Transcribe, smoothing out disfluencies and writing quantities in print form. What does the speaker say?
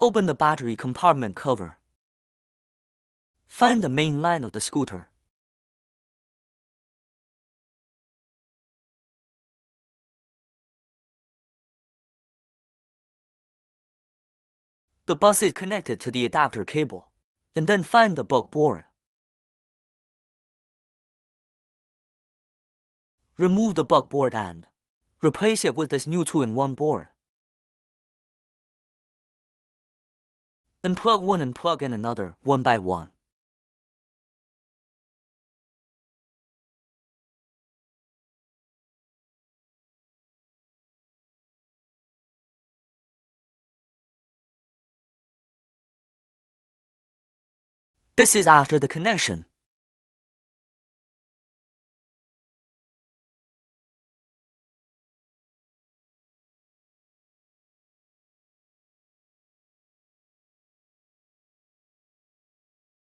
Open the battery compartment cover. Find the main line of the scooter. The bus is connected to the adapter cable, and then find the buck board. Remove the buck board and replace it with this new 2-in-1 board. Then plug one and plug in another one by one. This is after the connection.